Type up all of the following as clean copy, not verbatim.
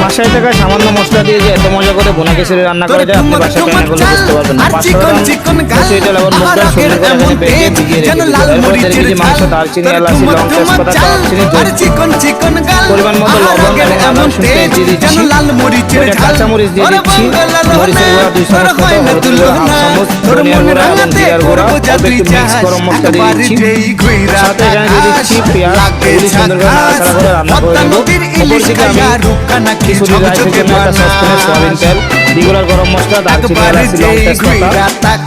500 টাকায় সামান্য মশলা দিয়ে যে এত মজা করে ভুনা খিচুড়ি রান্না করা যায় আপনি বাসায় ট্রাই করলে বুঝতে পারবেন না। 500 গ্রাম মসুরি ডাল এবং মুগ ডাল সুন্দর করে এখানে বেটে ভিজিয়ে রেখে দিতে হবে। এরপর 1.5 কেজি মাংস, দারচিনি, এলাচি, লং, তেজপাতা, দারচিনি, পরিমাণ মতো লবণ এবং আদা রসুন পেস্ট দিয়ে দিচ্ছি। কয়টা কাঁচামরিচ দিয়ে দিচ্ছি, মরিচের গুঁড়া 2 চামচ মতো, হলুদের গুঁড়া 1/2 চামচ, ধনিয়ার গুঁড়া এবং জিরার গুঁড়া, অল্প একটু মিক্স গরম মশলা দিয়ে দিচ্ছি। সাথে এখানে দিয়ে দিচ্ছি পেঁয়াজ, এগুলি সুন্দর করে নাড়াচাড়া করে রান্না করে নেব। অপর দিকে আমি খিচুড়ি রাইসের জন্য একটা সসপ্যানে সয়াবিন তেল, রেগুলার গরম মশলা, দারচিনি, এলাচি, লং, তেজপাতা, তার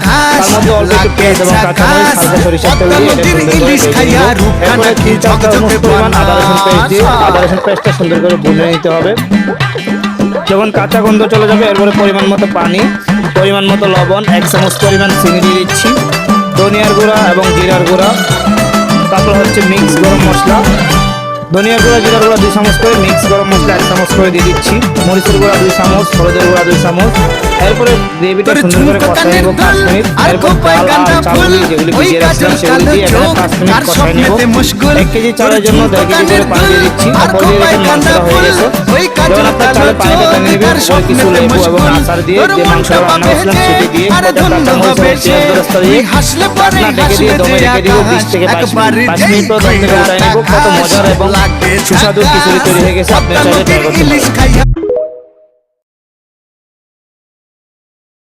মধ্যে অল্প একটু পেঁয়াজ এবং কাঁচামরিচ, হালকা সরিষার তেল দিয়ে এটা সুন্দর করে ভেজে নেব। এরপরে 3-4 চামচ পরিমাণ আদা রসুন পেস্ট দিয়ে আদা রসুন পেস্টটা সুন্দর করে ভুনে নিতে হবে। যখন কাঁচা গন্ধ চলে যাবে এরপরে পরিমাণ মতো পানি, পরিমাণ মতো লবণ, 1 চামচ পরিমাণ চিনি দিয়ে দিচ্ছি, ধনিয়ার গুঁড়া এবং জিরার গুঁড়া, তারপর হচ্ছে মিক্স গরম মশলা, ধনিয়ার গুঁড়া জিরার গুঁড়া 2 চামচ করে, মিক্স গরম মশলা 1 চামচ করে দিয়ে দিচ্ছি, মরিচের গুঁড়া 2 চামচ, হলুদের গুঁড়া 2 চামচ। এরপরে গ্রেভিটা সুন্দর করে কষাই নেব 5 মিনিট। এরপর ডাল আর চাউল যেগুলি ভিজিয়ে রাখছিলাম সেগুলি দিয়ে এখানে 5 মিনিট কষাই নেব। 1 কেজি চালের জন্য 1.5 কেজি করে পানি দিয়ে দিচ্ছি। অপর দিয়ে দেখেন মাংসটা হয়ে গেছে। যখন আপনার চালে পানিটা টেনে নেবেন ওই কিছু লেবু এবং আচার দিয়ে যে মাংসটা রান্না করছিলাম সেটি দিয়ে কাঁচামরিচ এবং পেঁয়াজ বেরেস্তা দিয়ে ঢাকনা ঢেকে দিয়ে দমে রেখে দিব 20 থেকে 22 মিনিট। 5 মিনিট পর দম থেকে উঠাই নেব। কত মজার এবং সুস্বাদু খিচুড়ি তৈরি হয়ে গেছে, আপনি চাইলে ট্রাই করতে পারেন।